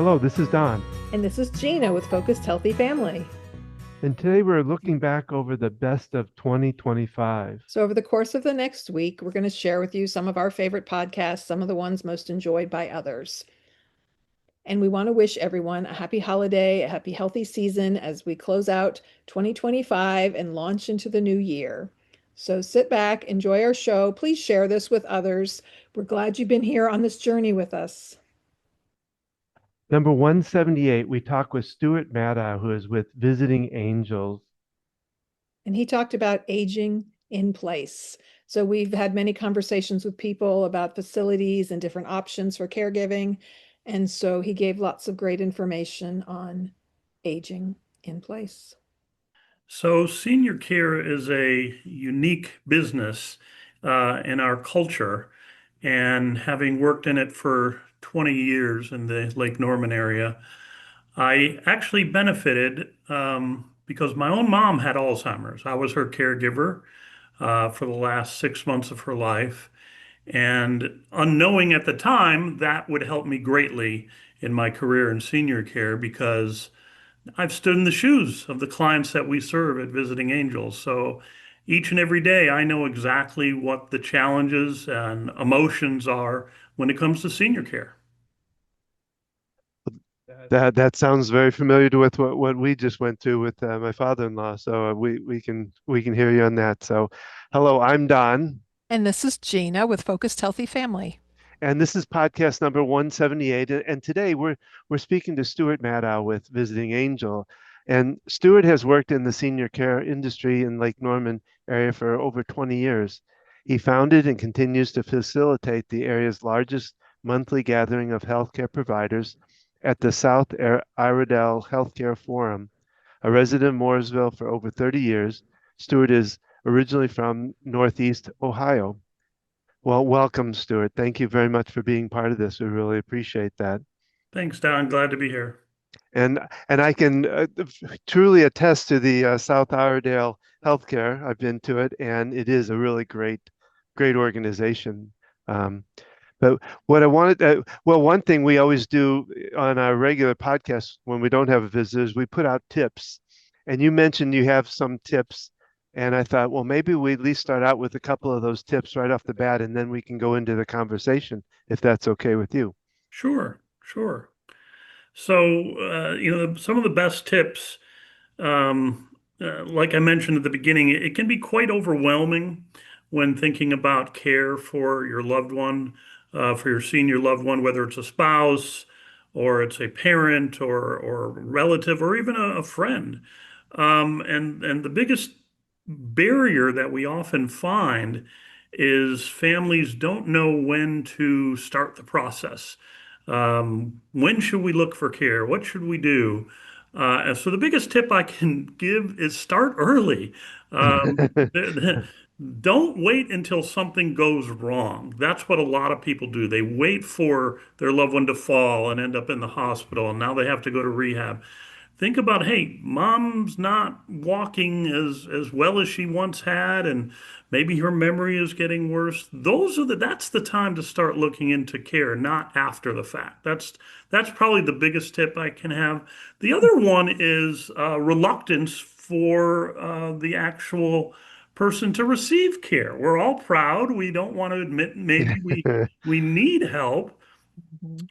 Hello, this is Don, And this is Gina with Focused Healthy Family. and today we're looking back over the best of 2025. So, over the course of the next week, we're going to share with you some of our favorite podcasts, some of the ones most enjoyed by others. And we want to wish everyone a happy holiday, a happy healthy season as we close out 2025 and launch into the new year. So, sit back, enjoy our show. Please share this with others. We're glad you've been here on this journey with us. Number 178, we talk with Stuart Madow, who is with Visiting Angels. And he talked about aging in place. So we've had many conversations with people about facilities and different options for caregiving. And so he gave lots of great information on aging in place. So, senior care is a unique business in our culture. And having worked in it for 20 years in the Lake Norman area, I actually benefited because my own mom had Alzheimer's. I was her caregiver for the last 6 months of her life. And unknowing at the time, that would help me greatly in my career in senior care because I've stood in the shoes of the clients that we serve at Visiting Angels. So each and every day, I know exactly what the challenges and emotions are when it comes to senior care. That sounds very familiar to with what we just went to with my father-in-law. So we can hear you on that. So, hello, I'm Don, And this is Gina with Focused Healthy Family. and this is podcast number 178. And today we're speaking to Stuart Madow with Visiting Angel. And Stuart has worked in the senior care industry in Lake Norman area for over 20 years. He founded and continues to facilitate the area's largest monthly gathering of healthcare providers at the South Iredell Healthcare Forum. A resident of Mooresville for over 30 years, Stuart is originally from Northeast Ohio. Well, welcome, Stuart. Thank you very much for being part of this. We really appreciate that. Thanks, Don. Glad to be here. And and I can truly attest to the South Iredell Healthcare. I've been to it, and it is a really great organization. Um, but what I wanted, well, one thing we always do on our regular podcast when we don't have visitors, we put out tips. And you mentioned you have some tips, and I thought, well, maybe we at least start out with a couple of those tips right off the bat, and then we can go into the conversation if that's okay with you. Sure, sure. So, some of the best tips, like I mentioned at the beginning, it can be quite overwhelming when thinking about care for your loved one, for your senior loved one, whether it's a spouse or it's a parent or relative or even a friend. And the biggest barrier that we often find is families don't know when to start the process. When should we look for care? What should we do? And so the biggest tip I can give is start early. Don't wait until something goes wrong. That's what a lot of people do. They wait for their loved one to fall and end up in the hospital, and now they have to go to rehab. Think about, hey, mom's not walking as well as she once had, and maybe her memory is getting worse. That's the time to start looking into care, not after the fact. That's probably the biggest tip I can have. The other one is reluctance for the actual person to receive care. We're all proud. We don't want to admit maybe we need help.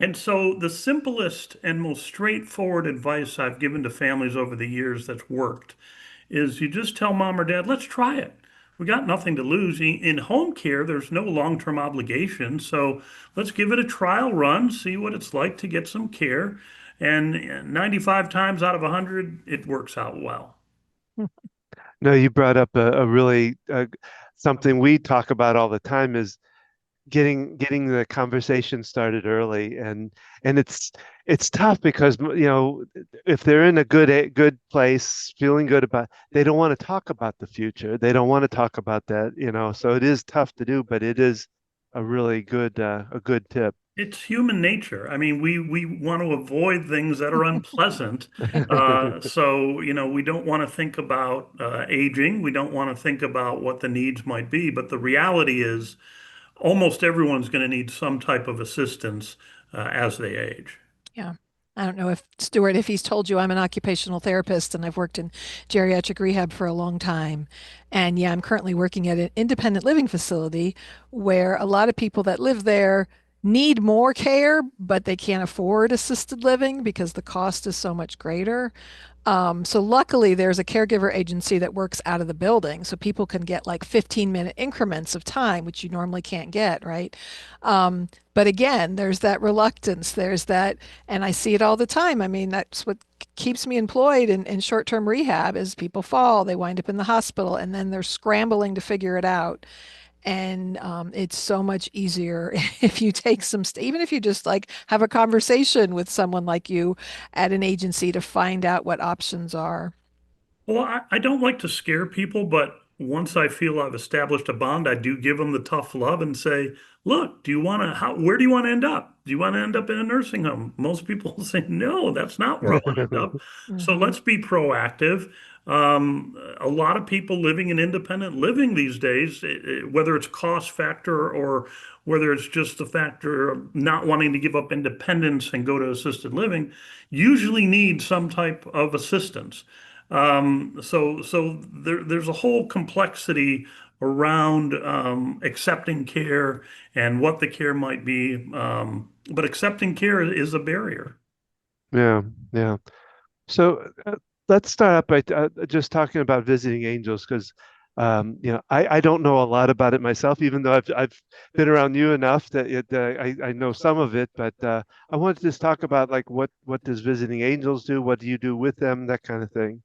And so, the simplest and most straightforward advice I've given to families over the years that's worked is you just tell mom or dad, let's try it. We got nothing to lose. In home care, there's no long-term obligation. So let's give it a trial run, see what it's like to get some care. And 95 times out of 100, it works out well. No, you brought up a really something we talk about all the time is getting the conversation started early, and it's tough because if they're in a good place, feeling good about, they don't want to talk about the future. They don't want to talk about that, so it is tough to do, but it is a really good a good tip. It's human nature. I mean, we want to avoid things that are unpleasant. So, we don't want to think about aging. We don't want to think about what the needs might be. But the reality is, almost everyone's going to need some type of assistance as they age. Yeah. I don't know if Stuart, if he's told you I'm an occupational therapist and I've worked in geriatric rehab for a long time. And yeah, I'm currently working at an independent living facility where a lot of people that live there need more care, but they can't afford assisted living because the cost is so much greater. So luckily, there's a caregiver agency that works out of the building, so people can get like 15-minute increments of time, which you normally can't get, right? But again, there's that reluctance. There's that, and I see it all the time. I mean, that's what keeps me employed in short-term rehab is people fall, they wind up in the hospital, and then they're scrambling to figure it out. And it's so much easier if you take even if you just like have a conversation with someone like you at an agency to find out what options are. Well, I don't like to scare people, but once I feel I've established a bond, I do give them the tough love and say, look, where do you want to end up? Do you want to end up in a nursing home? Most people say, no, that's not where I want to end up. So Hmm. let's be proactive. A lot of people living in independent living these days, whether it's cost factor or whether it's just the factor of not wanting to give up independence and go to assisted living, usually need some type of assistance. There's a whole complexity around accepting care and what the care might be. But accepting care is a barrier. Yeah, yeah. So let's start up by just talking about visiting angels because I don't know a lot about it myself, even though I've been around you enough that I know some of it. But I wanted to just talk about like what does visiting angels do? What do you do with them? That kind of thing.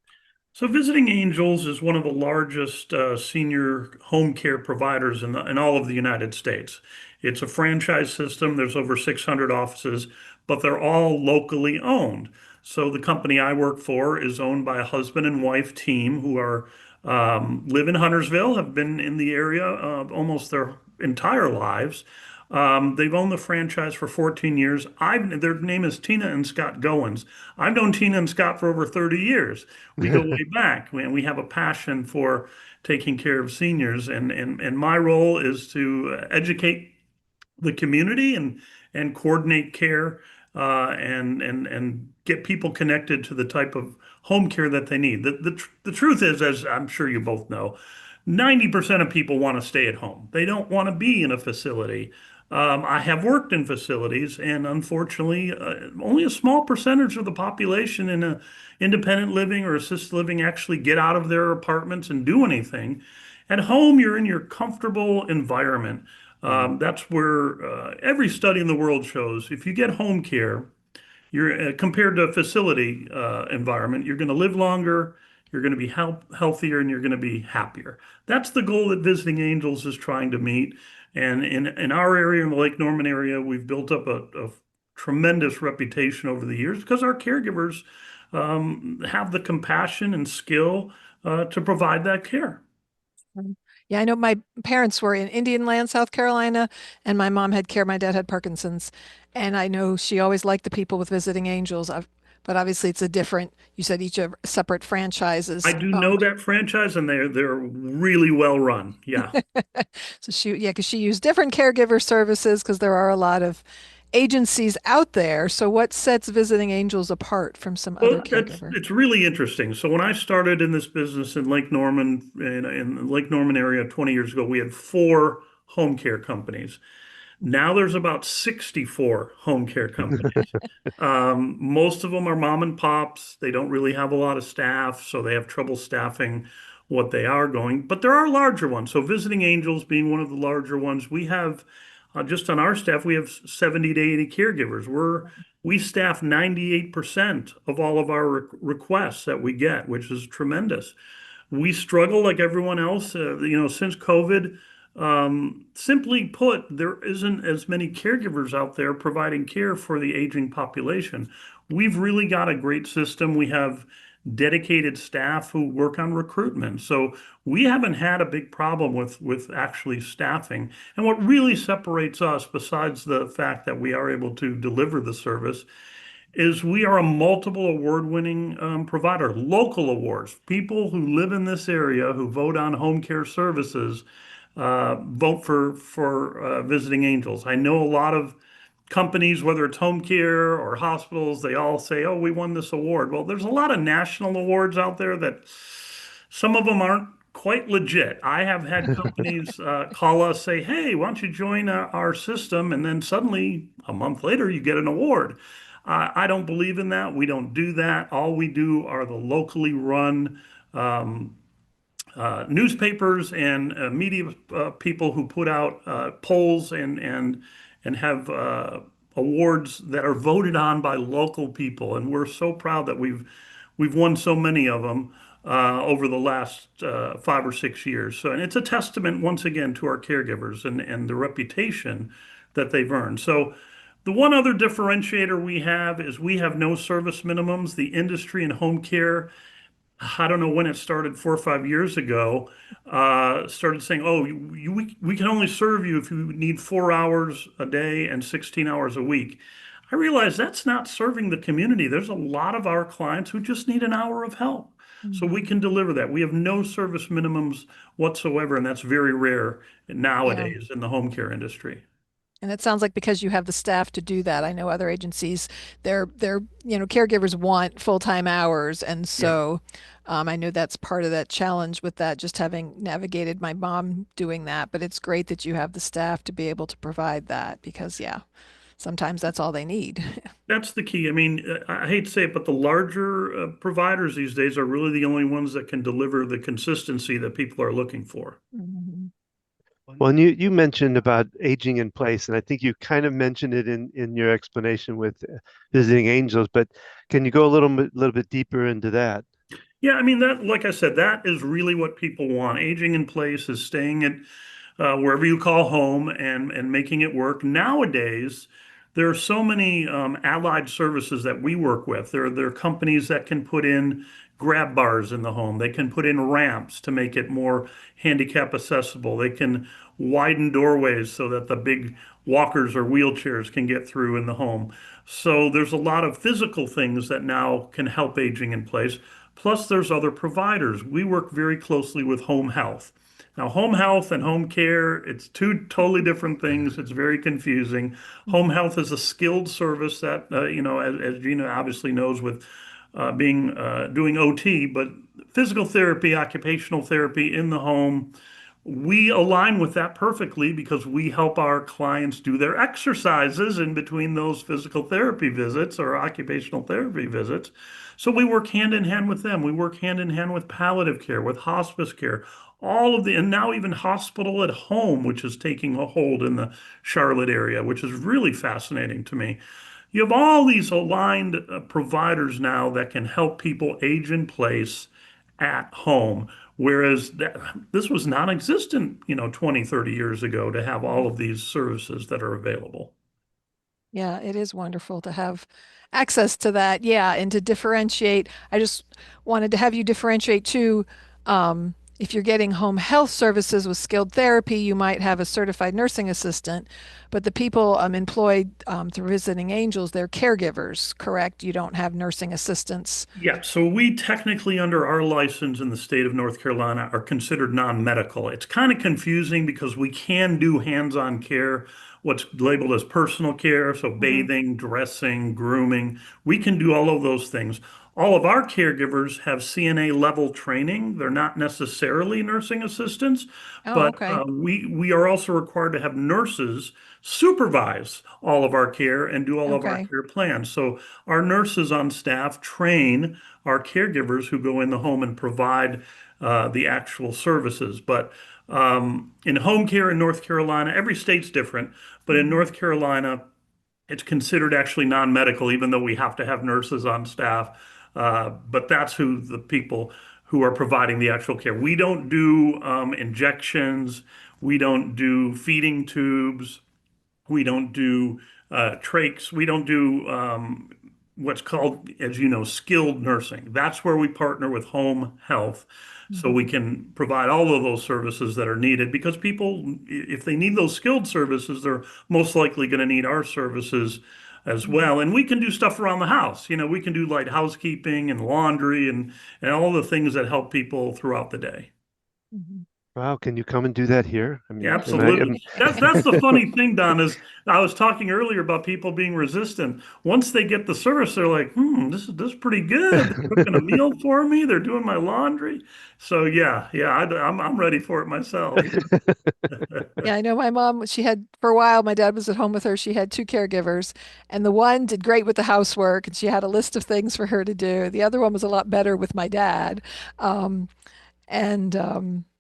So, Visiting Angels is one of the largest senior home care providers in all of the United States. It's a franchise system. There's over 600 offices, but they're all locally owned. So, the company I work for is owned by a husband and wife team who are live in Huntersville, have been in the area almost their entire lives. They've owned the franchise for 14 years. Their name is Tina and Scott Goins. I've known Tina and Scott for over 30 years. We go way back, and we have a passion for taking care of seniors. And my role is to educate the community and coordinate care and get people connected to the type of home care that they need. The truth is, as I'm sure you both know, 90% of people want to stay at home. They don't want to be in a facility. I have worked in facilities, and unfortunately, only a small percentage of the population in a independent living or assisted living actually get out of their apartments and do anything. At home, you're in your comfortable environment. Mm. That's where every study in the world shows if you get home care, you're compared to a facility environment, you're going to live longer, you're going to be healthier, and you're going to be happier. That's the goal that Visiting Angels is trying to meet. And in our area, in the Lake Norman area, we've built up a tremendous reputation over the years because our caregivers have the compassion and skill to provide that care. Yeah, I know my parents were in Indian Land, South Carolina, and my mom had care. My dad had Parkinson's, and I know she always liked the people with visiting angels. But obviously, it's a different. You said each of separate I franchises do know owned. that franchise, and they're really well run. Yeah. So yeah, because she used different caregiver services because there are a lot of agencies out there. So what sets visiting angels apart from some other Well, that's caregiver? it's really interesting. So when I started in this business in Lake Norman, in the Lake Norman area 20 years ago, we had four home care companies. Now there's about 64 home care companies. Most of them are mom and pops. They don't really have a lot of staff, so they have trouble staffing what they are going. But there are larger ones. So Visiting Angels being one of the larger ones, we have just on our staff, we have 70 to 80 caregivers. We staff 98% of all of our requests that we get, which is tremendous. We struggle like everyone else, since COVID. Simply put, there isn't as many caregivers out there providing care for the aging population. We've really got a great system. We have dedicated staff who work on recruitment. So we haven't had a big problem with actually staffing. And what really separates us, besides the fact that we are able to deliver the service, is we are a multiple award-winning provider, local awards. People who live in this area who vote on home care services vote for Visiting Angels. I know a lot of companies, whether it's home care or hospitals, they all say, oh, we won this award. Well, there's a lot of national awards out there that some of them aren't quite legit. I have had companies call us, say, hey, why don't you join our system? And then suddenly, a month later, you get an award. I don't believe in that. We don't do that. All we do are the locally run um, newspapers and media people who put out polls and have awards that are voted on by local people. And we're so proud that we've won so many of them over the last 5 or 6 years. So, and it's a testament once again to our caregivers and the reputation that they've earned. So. The one other differentiator we have is we have no service minimums. The industry in home care, I don't know when it started, 4 or 5 years ago, started saying, oh, we can only serve you if you need 4 hours a day and 16 hours a week. I realize that's not serving the community. There's a lot of our clients who just need an hour of help. So we Mhm. can deliver that. We have no service minimums whatsoever, and that's very rare Yeah. nowadays in the home care industry. And it sounds like because you have the staff to do that. I know other agencies, caregivers want full-time hours, and Yeah. so I know that's part of that challenge with that. Just having navigated my mom doing that, but it's great that you have the staff to be able to provide that because, yeah, sometimes that's all they need. That's the key. I mean, I hate to say it, but the larger providers these days are really the only ones that can deliver the consistency that people are looking for. Mhm. Well, and you mentioned about aging in place, and I think you kind of mentioned it in your explanation with visiting angels, but can you go a little bit deeper into that? Yeah, I mean that, like I said, that is really what people want. Aging in place is staying at wherever you call home and making it work. Nowadays, there are so many allied services that we work with. There are companies that can put in grab bars in the home. They can put in ramps to make it more handicap accessible. They can widen doorways so that the big walkers or wheelchairs can get through in the home. So there's a lot of physical things that now can help aging in place. Plus, there's other providers. We work very closely with home health. Now, home health and home care, it's two totally different things. It's very confusing. Home Mhm. health is a skilled service that, as Gina obviously knows with being doing OT, but physical therapy, occupational therapy in the home, we align with that perfectly because we help our clients do their exercises in between those physical therapy visits or occupational therapy visits. So we work hand in hand with them. We work hand in hand with palliative care, with hospice care, all of the, and now even hospital at home, which is taking a hold in the Charlotte area, which is really fascinating to me. You have all these aligned providers now that can help people age in place at home. Whereas this was non-existent, 20, 30 years ago to have all of these services that are available. Yeah, it is wonderful to have access to that. Yeah, and to differentiate. I just wanted to have you differentiate too. If you're getting home health services with skilled therapy, you might have a certified nursing assistant, but the people employed through Visiting Angels, they're caregivers, correct? You don't have nursing assistants. Yeah, so we technically, under our license in the state of North Carolina, are considered non-medical. It's kind of confusing because we can do hands-on care, what's labeled as personal care, so Mhm. bathing, dressing, grooming. We can do all of those things. All of our caregivers have CNA level training. They're not necessarily nursing assistants, Oh, but okay. we are also required to have nurses supervise all of our care and do all of our Okay. care plans. So our nurses on staff train our caregivers who go in the home and provide the actual services. But in home care in North Carolina, every state's different, but in Mhm. North Carolina, it's considered actually non-medical, even though we have to have nurses on staff. But that's who the people who are providing the actual care. We don't do injections. We don't do feeding tubes. We don't do trachs. We don't do what's called, as you know, skilled nursing. That's where we partner with home health. So we Mhm. can provide all of those services that are needed because people, if they need those skilled services, they're most likely going to need our services as Mhm. well. And we can do stuff around the house. We can do light housekeeping and laundry and all the things that help people throughout the day. Mhm. Wow, can you come and do that here? I Yeah, mean, absolutely. That's the funny thing, Don, is I was talking earlier about people being resistant. Once they get the service, they're like, this is pretty good. They're cooking a meal for me. They're doing my laundry. So yeah, I'm ready for it myself. Yeah, I know my mom, she had, for a while, my dad was at home with her. She had two caregivers, and the one did great with the housework, and she had a list of things for her to do. The other one was a lot better with my dad. Um,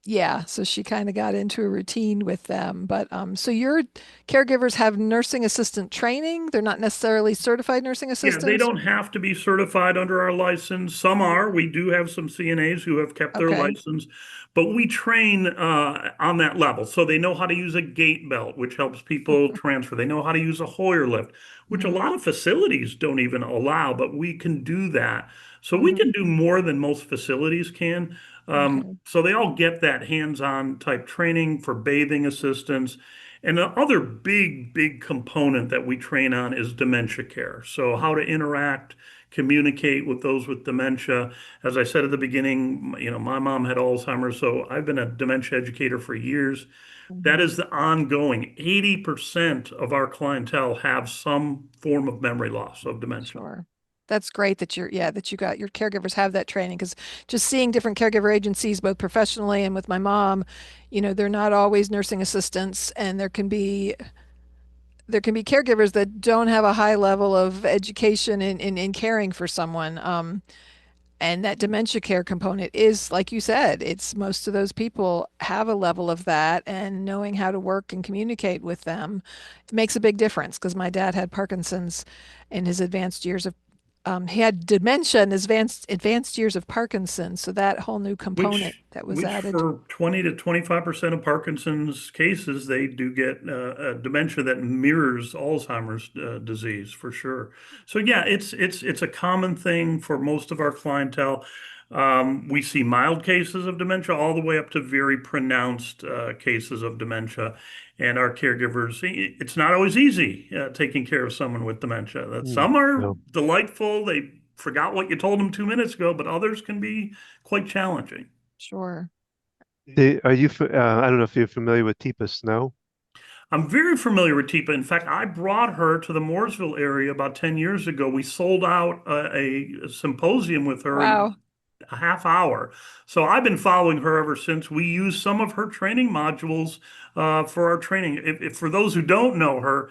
yeah, so she kind of got into a routine with them. But so your caregivers have nursing assistant training? They're not necessarily certified nursing Yeah, they assistants? don't have to be certified under our license. Some are. We do have some CNAs who have kept their Okay. license, but we train on that level. So they know how to use a gait belt, which helps people transfer. They know how to use a Hoyer lift, which a Hmm. lot of facilities don't even allow, but we can do that. So we Hmm. can do more than most facilities can. Okay. So they all get that hands-on type training for bathing assistance. And the other big component that we train on is dementia care. So, how to interact, communicate with those with dementia. As I said at the beginning, my mom had Alzheimer's, so I've been a dementia educator for years. That Hmm. is the ongoing. 80% of our clientele have some form of memory loss of dementia. Sure. That's great that yeah, that you got your caregivers have that training because just seeing different caregiver agencies, both professionally and with my mom, they're not always nursing assistants, and there can be caregivers that don't have a high level of education in caring for someone. And that dementia care component is, like you said, it's most of those people have a level of that, and knowing how to work and communicate with them makes a big difference. Because my dad had Parkinson's in his advanced years of, he had dementia in his advanced years of Parkinson's. So that whole new component that was Which added. for 20 to 25% of Parkinson's cases, they do get a dementia that mirrors Alzheimer's disease for sure. So yeah, it's a common thing for most of our clientele. We see mild cases of dementia all the way up to very pronounced cases of dementia. And our caregivers, it's not always easy taking care of someone with dementia. That Hmm, some are no. delightful. They forgot what you told them 2 minutes ago, but others can be quite challenging. Sure. I don't know if you're familiar with Teepa Snow. I'm very familiar with Tipa. In fact, I brought her to the Mooresville area about 10 years ago. We sold out a symposium with her in Wow. a half hour. So I've been following her ever since. We use some of her training modules for our training. If for those who don't know her,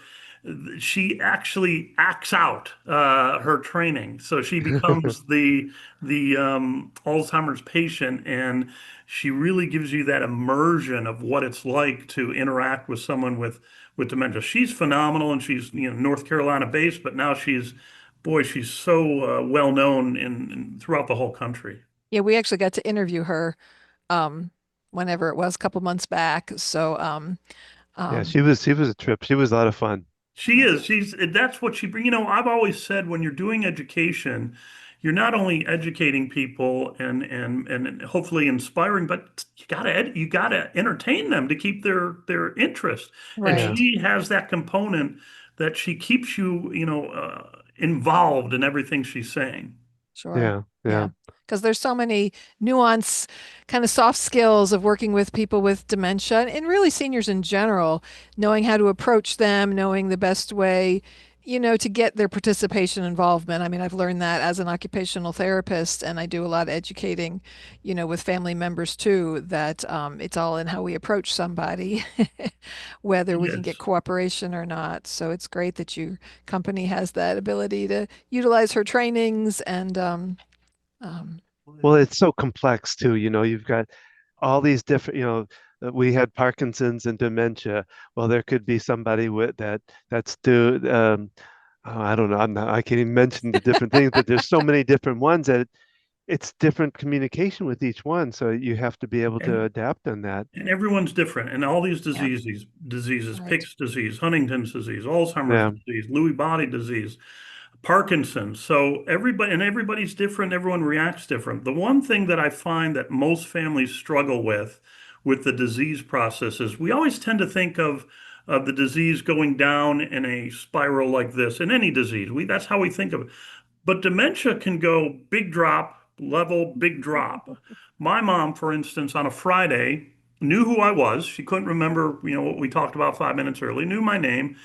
she actually acts out her training. So she becomes the Alzheimer's patient, and she really gives you that immersion of what it's like to interact with someone with dementia. She's phenomenal, and she's North Carolina based, but now she's so well known throughout the whole country. Yeah, we actually got to interview her um, whenever it was, a couple months back. So, Yeah, um, she was a trip. She was a lot of fun. She is. That's what she bring. I've always said when you're doing education, you're not only educating people and hopefully inspiring, but you gotta entertain them to keep their interest. And right. Yeah, she has that component that she keeps you, involved in everything she's saying. Sure. yeah, Yeah. yeah. Because there's so many nuance, kind of soft skills of working with people with dementia and really seniors in general, knowing how to approach them, knowing the best way, to get their participation involvement. I mean, I've learned that as an occupational therapist, and I do a lot of educating, with family members too, that it's all in how we approach somebody, whether we can get Yes. cooperation or not. So it's great that your company has that ability to utilize her trainings and um, Well, it's so complex too. You've got all these different, we had Parkinson's and dementia. Well, there could be somebody with that's do oh, I don't know. I can't even mention the different things, but there's so many different ones that it's different communication with each one. So you have to be able to And adapt on that. and everyone's different. And all these yeah, diseases, right. Pick's disease, Huntington's disease, Alzheimer's Yeah. disease, Lewy body disease, Parkinson's. So everybody's different. Everyone reacts different. The one thing that I find that most families struggle with the disease process is we always tend to think of the disease going down in a spiral like this in any disease. That's how we think of it. But dementia can go big drop, level, big drop. My mom, for instance, on a Friday, knew who I was. She couldn't remember, what we talked about 5 minutes early, knew my name.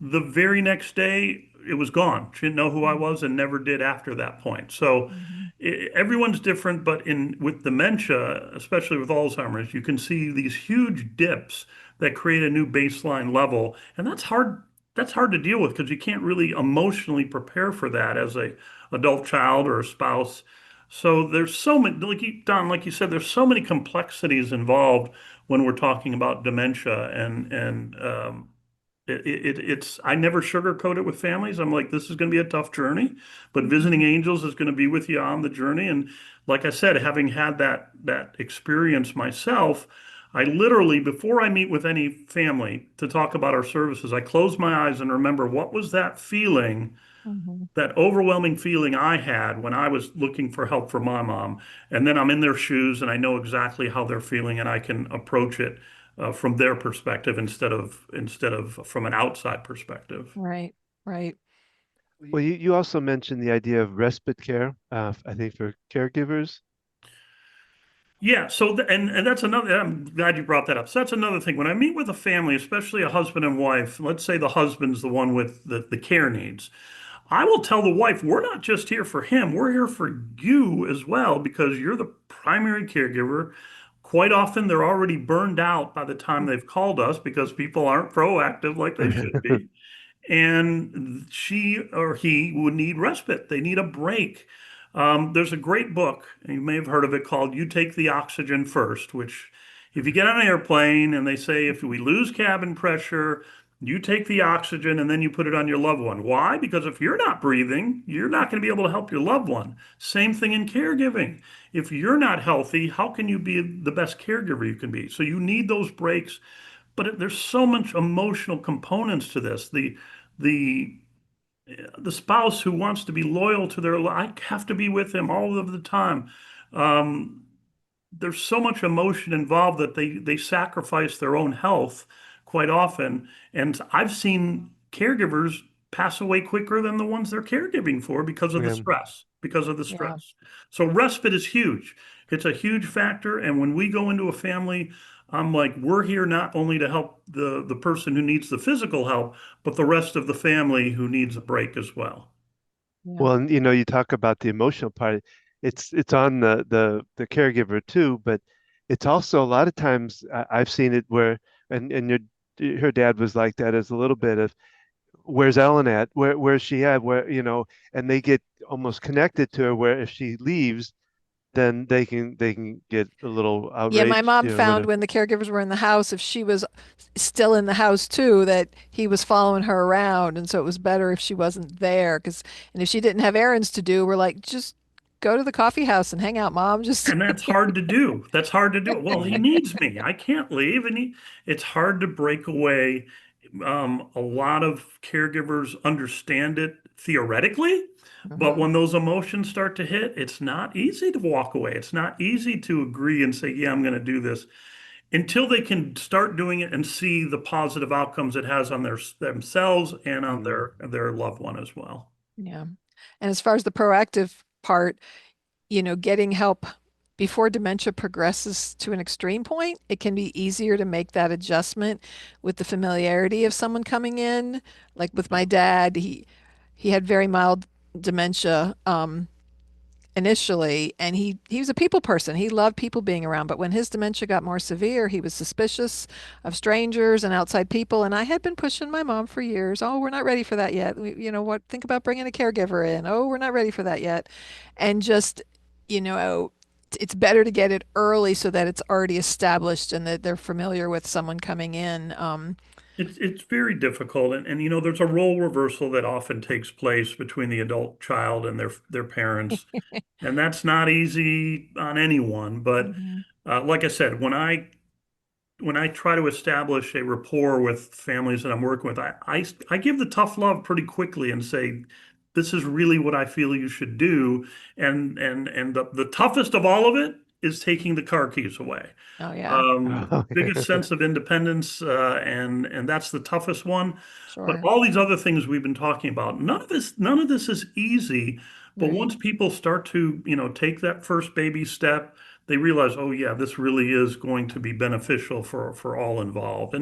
The very next day, it was gone. She didn't know who I was and never did after that point. So Mhm. everyone's different, but with dementia, especially with Alzheimer's, you can see these huge dips that create a new baseline level, and that's hard. That's hard to deal with because you can't really emotionally prepare for that as a adult child or a spouse. So there's so many, Don, like you said, there's so many complexities involved when we're talking about dementia, and it's I never sugarcoat it with families. I'm like, this is going to be a tough journey, but visiting angels is going to be with you on the journey. And like I said, having had that experience myself, I literally, before I meet with any family to talk about our services, I close my eyes and remember what was that feeling, Mhm. that overwhelming feeling I had when I was looking for help for my mom. And then I'm in their shoes and I know exactly how they're feeling and I can approach it from their perspective instead of from an outside perspective. Right, right. Well, you also mentioned the idea of respite care, I think for caregivers. Yeah, so and that's another. I'm glad you brought that up. So that's another thing. When I meet with a family, especially a husband and wife, let's say the husband's the one with the care needs, I will tell the wife, we're not just here for him, we're here for you as well because you're the primary caregiver. Quite often, they're already burned out by the time they've called us because people aren't proactive like they should be. And she or he would need respite. They need a break. There's a great book, and you may have heard of it, called You Take the Oxygen First, which, if you get on an airplane and they say, if we lose cabin pressure, you take the oxygen and then you put it on your loved one. Why? Because if you're not breathing, you're not going to be able to help your loved one. Same thing in caregiving. If you're not healthy, how can you be the best caregiver you can be? So you need those breaks. But there's so much emotional components to this. The the spouse who wants to be loyal to I have to be with him all of the time. Um, there's so much emotion involved that they sacrifice their own health quite often. And I've seen caregivers pass away quicker than the ones they're caregiving for because of the Yeah. stress, because of the Yeah. stress. So respite is huge. It's a huge factor. And when we go into a family, I'm like, we're here not only to help the person who needs the physical help, but the rest of the family who needs a break as well. Yeah. Well, and, you talk about the emotional part. It's on the caregiver too, but it's also a lot of times I've seen it where and her dad was like that as a little bit of where's Ellen at? Where's she at? And they get almost connected to her where if she leaves, then they can get a little Yeah, my outraged, mom found whatever. when the caregivers were in the house, if she was still in the house too, that he was following her around. And so it was better if she wasn't there. And if she didn't have errands to do, we're like, just go to the coffee house and hang out, mom. Just, And that's hard to do. That's hard to do. Well, he needs me. I can't leave. It's hard to break away. A lot of caregivers understand it theoretically, but Mhm. when those emotions start to hit, it's not easy to walk away. It's not easy to agree and say, yeah, I'm going to do this until they can start doing it and see the positive outcomes it has on themselves and on Mm, their loved one as well. Yeah. And as far as the proactive part, getting help before dementia progresses to an extreme point, it can be easier to make that adjustment with the familiarity of someone coming in. Like with my dad, he had very mild dementia initially, and he was a people person. He loved people being around, but when his dementia got more severe, he was suspicious of strangers and outside people. And I had been pushing my mom for years. Oh, we're not ready for that yet. What? Think about bringing a caregiver in. Oh, we're not ready for that yet. And just, it's better to get it early so that it's already established and that they're familiar with someone coming in. It's very difficult, and there's a role reversal that often takes place between the adult child and their parents, and that's not easy on anyone. But Mhm. like I said, when I try to establish a rapport with families that I'm working with, I give the tough love pretty quickly and say, this is really what I feel you should do. And the toughest of all of it is taking the car keys away. Oh yeah, Biggest sense of independence, and that's the toughest one. But sure. all these other things we've been talking about, none of this is easy. But Right. once people start to, take that first baby step, they realize, oh yeah, this really is going to be beneficial for all involved.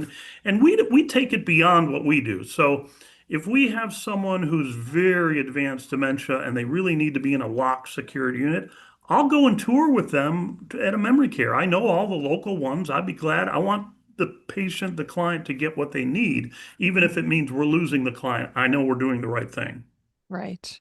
And we take it beyond what we do. So if we have someone who's very advanced dementia and they really need to be in a locked secured unit, I'll go and tour with them at a memory care. I know all the local ones. I'd be glad. I want the patient, the client to get what they need, even if it Mhm. means we're losing the client. I know we're doing the right thing. Right.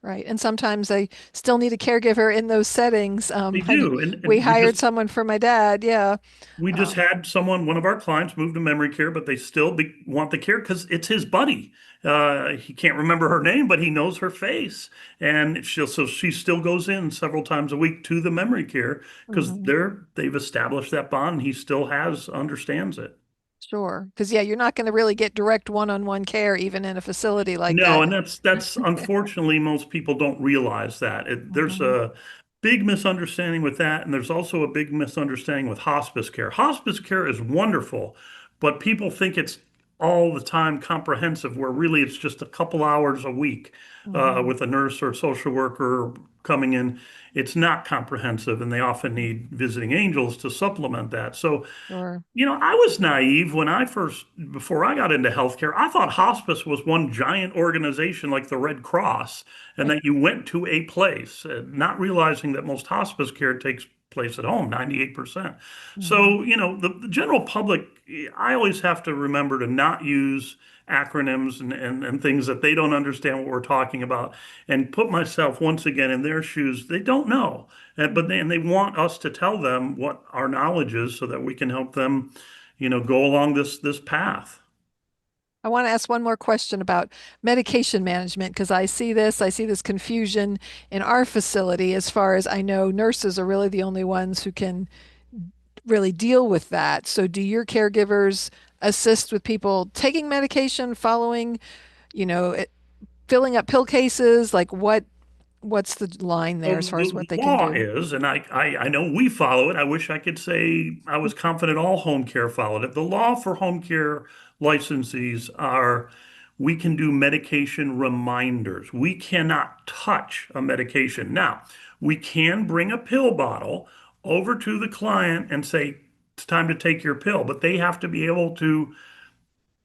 Right. And sometimes they still need a caregiver in those settings. They do. We And we hired just someone for my dad. Yeah. We just Um, had someone, one of our clients, move to memory care, but they still want the care because it's his buddy. He can't remember her name, but he knows her face, and so she still goes in several times a week to the memory care because mhm. they've established that bond. And he still understands it. Sure. Because, yeah, you're not going to really get direct one-on-one care even in a facility like No, that. and that's unfortunately most people don't realize that. There's Mhm. a big misunderstanding with that, and there's also a big misunderstanding with hospice care. Hospice care is wonderful, but people think it's all the time comprehensive, where really it's just a couple hours a week Mhm. with a nurse or social worker coming in. It's not comprehensive, and they often need visiting angels to supplement that. So Sure. I was naive before I got into healthcare. I thought hospice was one giant organization like the Red Cross, and that you went to a place, not realizing that most hospice care takes place at home, 98%. Mhm. So, the general public, I always have to remember to not use acronyms and things that they don't understand what we're talking about, and put myself once again in their shoes. They don't know. And they want us to tell them what our knowledge is so that we can help them, go along this path. I want to ask one more question about medication management because I see this confusion in our facility. As far as I know, nurses are really the only ones who can really deal with that. So do your caregivers assist with people taking medication, following, you know, it, filling up pill cases? Like what's the line there Well, as far as the what they can law do? is, and I know we follow it. I wish I could say I was confident all home care followed it. The law for home care licensees are we can do medication reminders. We cannot touch a medication. Now, we can bring a pill bottle over to the client and say, it's time to take your pill, but they have to be able to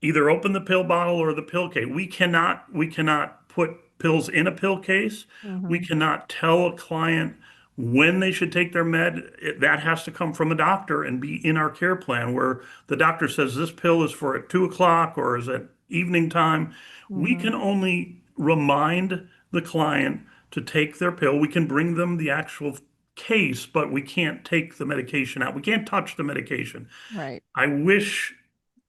either open the pill bottle or the pill case. We cannot put pills in a pill case. We Hmm. cannot tell a client when they should take their med. That has to come from a doctor and be in our care plan where the doctor says this pill is for at 2 o'clock or is at evening time. We Hmm. can only remind the client to take their pill. We can bring them the actual case, but we can't take the medication out. We can't touch the medication. Right. I wish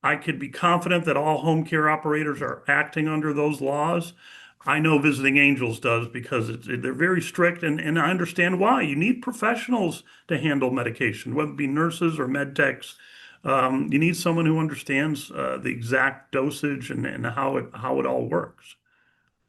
I could be confident that all home care operators are acting under those laws. I know Visiting Angels does because they're very strict, and I understand why. You need professionals to handle medication, whether it be nurses or med techs. You need someone who understands the exact dosage and how it all works.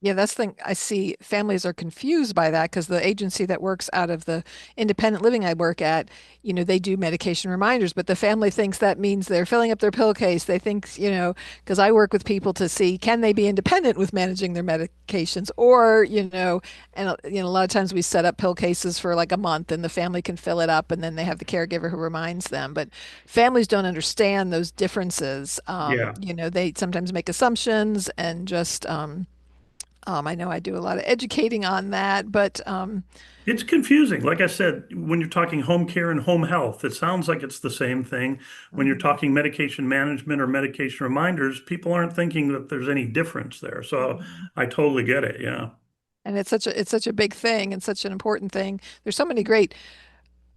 Yeah, that's the thing. I see families are confused by that because the agency that works out of the independent living I work at, they do medication reminders, but the family thinks that means they're filling up their pill case. They think, because I work with people to see can they be independent with managing their medications or, and a lot of times we set up pill cases for like a month and the family can fill it up and then they have the caregiver who reminds them. But families don't understand those differences. Yeah. They sometimes make assumptions and just, I know I do a lot of educating on that, but It's confusing. Like I said, when you're talking home care and home health, it sounds like it's the same thing. When you're mhm, talking medication management or medication reminders, people aren't thinking that there's any difference there. So mhm. I totally get it. Yeah. And it's such a big thing and such an important thing. There's so many great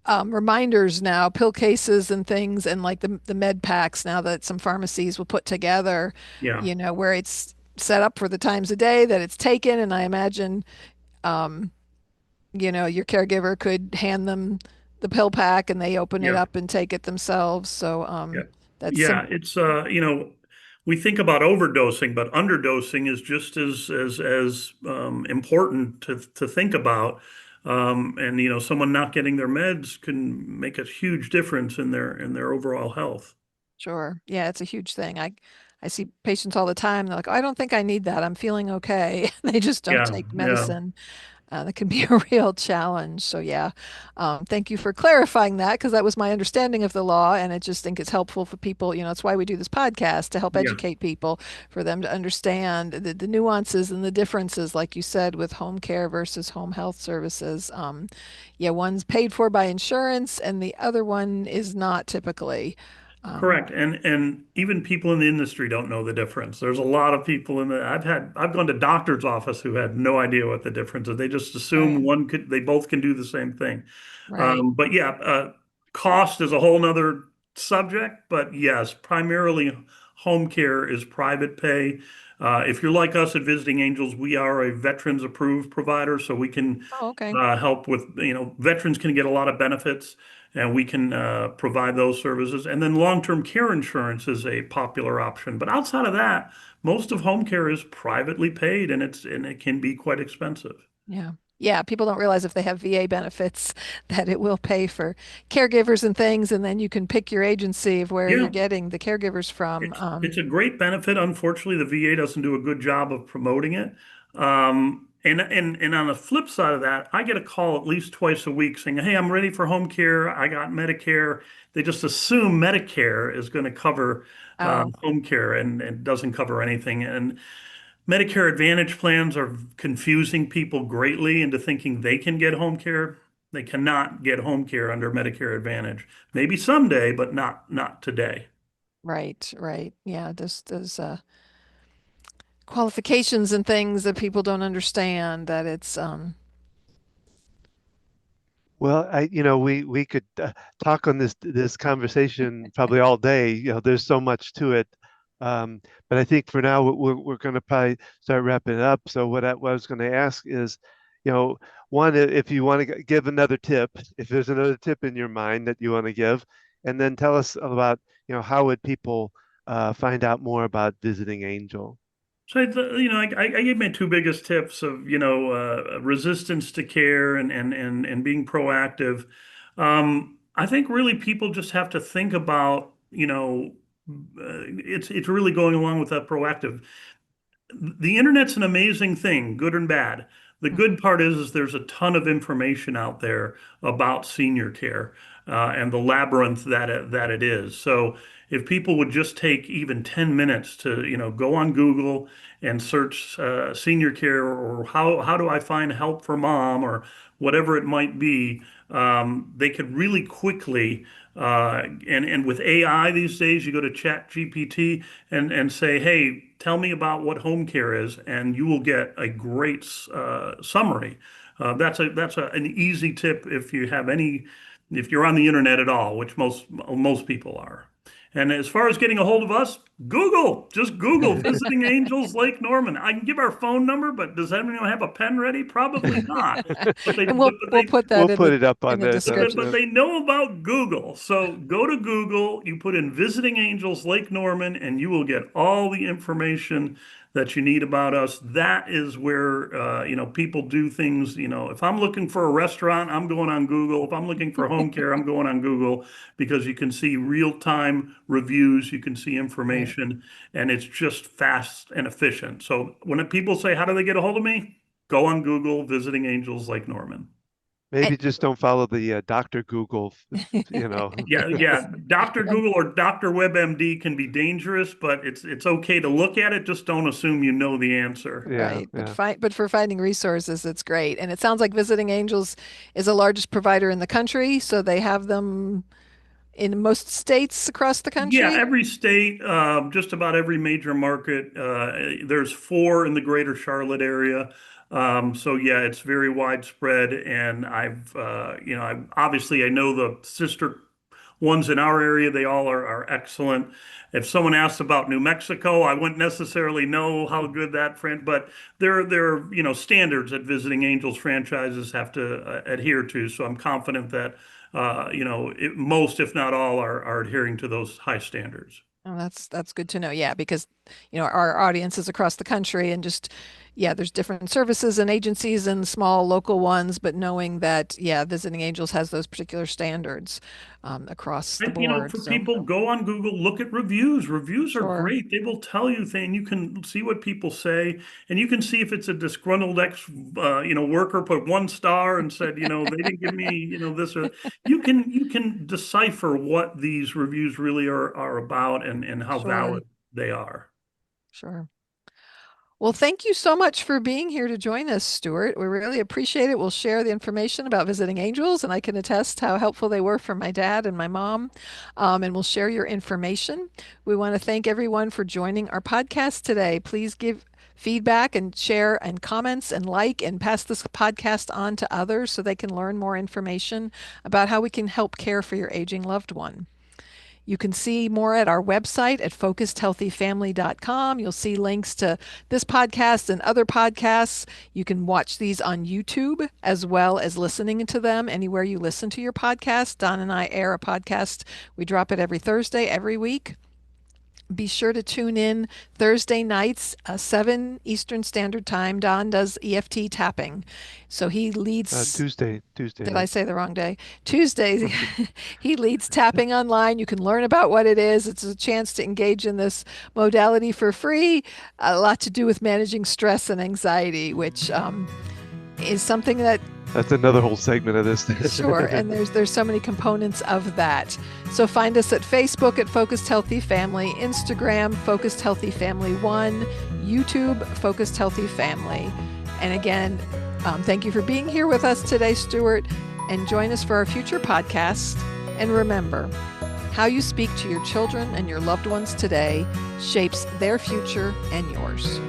reminders now, pill cases and things, and like the med packs now that some pharmacies will put together, Yeah. where it's set up for the times a day that it's taken. And I imagine, um, your caregiver could hand them the pill pack and they open it Yeah. up and take it themselves. So Yeah. that's Yeah. It's, we think about overdosing, but underdosing is just as important to think about. And someone not getting their meds can make a huge difference in their overall health. Sure. Yeah, it's a huge thing. I see patients all the time. They're like, "Oh, I don't think I need that. I'm feeling okay." They just don't Yeah. take Yeah. medicine. That can be a real challenge. So yeah, thank you for clarifying that because that was my understanding of the law, and I just think it's helpful for people. That's why we do this podcast to help Yeah. educate people, for them to understand the nuances and the differences, like you said, with home care versus home health services. Yeah, one's paid for by insurance, and the other one is not typically. Correct. And even people in the industry don't know the difference. There's a lot of people I've gone to doctor's office who had no idea what the difference is. They just assume Right, they both can do the same thing. right. But yeah, cost is a whole nother subject. But yes, primarily home care is private pay. If you're like us at Visiting Angels, we are a veterans approved provider, so we can Oh, okay. help with, veterans can get a lot of benefits and we can provide those services. And then long-term care insurance is a popular option. But outside of that, most of home care is privately paid and it can be quite expensive. Yeah. Yeah, people don't realize if they have VA benefits that it will pay for caregivers and things, and then you can pick your agency of where you're Yeah, getting the caregivers from. it's a great benefit. Unfortunately, the VA doesn't do a good job of promoting it. And on the flip side of that, I get a call at least twice a week saying, "Hey, I'm ready for home care. I got Medicare." They just assume Medicare is going to cover Oh, home care and doesn't cover anything. And Medicare Advantage plans are confusing people greatly into thinking they can get home care. They cannot get home care under Medicare Advantage. Maybe someday, but not today. right, right. Yeah, there's qualifications and things that people don't understand that it's Well, we could talk on this conversation probably all day. There's so much to it. But I think for now we're going to probably start wrapping it up. So what I was going to ask is, one, if you want to give another tip, if there's another tip in your mind that you want to give, and then tell us about, how would people find out more about Visiting Angel? So, I gave my two biggest tips of, resistance to care and being proactive. I think really people just have to think about, it's really going along with that proactive. The internet's an amazing thing, good and bad. The good part is there's a ton of information out there about senior care and the labyrinth that it is. So if people would just take even 10 minutes to, go on Google and search senior care or how do I find help for mom or whatever it might be, they could really quickly and with AI these days, you go to Chat GPT and say, "Hey, tell me about what home care is," and you will get a great summary. An easy tip if you're on the internet at all, which most people are. And as far as getting a hold of us, just Google Visiting Angels Lake Norman. I can give our phone number, but does anyone have a pen ready? Probably not. But they, and but, but we'll they, put We'll that in put it up in on the the, but description. the they know about Google. So go to Google, you put in Visiting Angels Lake Norman, and you will get all the information that you need about us. That is where people do things. If I'm looking for a restaurant, I'm going on Google. If I'm looking for home care, I'm going on Google because you can see real-time reviews, you can see Right. information, and it's just fast and efficient. So when people say, "How do they get a hold of me?" Go on Google, Visiting Angels Lake Norman. And, maybe just don't follow the Dr. Google, Yeah, yeah. Dr. Google or Dr. WebMD can be dangerous, but it's okay to look at it. Just don't assume you know the answer. Yeah, right, yeah. but for finding resources, it's great. And it sounds like Visiting Angels is the largest provider in the country, so they have them in most states across the Yeah, country. every state, just about every major market. There's four in the greater Charlotte area. So yeah, it's very widespread, and obviously I know the sister ones in our area. They all are excellent. If someone asks about New Mexico, I wouldn't necessarily know how good that but there are standards that Visiting Angels franchises have to adhere to. So I'm confident that most, if not all, are adhering to those high standards. Oh, that's good to know. Yeah, because our audience is across the country, and just yeah, there's different services and agencies and small local ones, but knowing that, yeah, Visiting Angels has those particular standards across the board. For So, people, go on Google, look at reviews. Reviews are sure. great. They will tell you things. You can see what people say, and you can see if it's a disgruntled worker put 1 star and said, they didn't give me, this or you can decipher what these reviews really are about and how Sure. valid they are. Sure. Well, thank you so much for being here to join us, Stuart. We really appreciate it. We'll share the information about Visiting Angels, and I can attest how helpful they were for my dad and my mom. And we'll share your information. We want to thank everyone for joining our podcast today. Please give feedback and share and comments and like and pass this podcast on to others so they can learn more information about how we can help care for your aging loved one. You can see more at our website at focusedhealthyfamily.com. You'll see links to this podcast and other podcasts. You can watch these on YouTube as well as listening to them anywhere you listen to your podcast. Don and I air a podcast. We drop it every Thursday, every week. Be sure to tune in Thursday nights, 7 Eastern Standard Time. Don does EFT tapping. So he leads... Tuesday. Did I say the wrong day? Tuesday, he leads tapping online. You can learn about what it is. It's a chance to engage in this modality for free. A lot to do with managing stress and anxiety, which is something that... That's another whole segment of this. Sure, and there's so many components of that. So find us at Facebook at Focused Healthy Family, Instagram Focused Healthy Family 1, YouTube Focused Healthy Family. And again, thank you for being here with us today, Stuart, and join us for our future podcast. And remember, how you speak to your children and your loved ones today shapes their future and yours.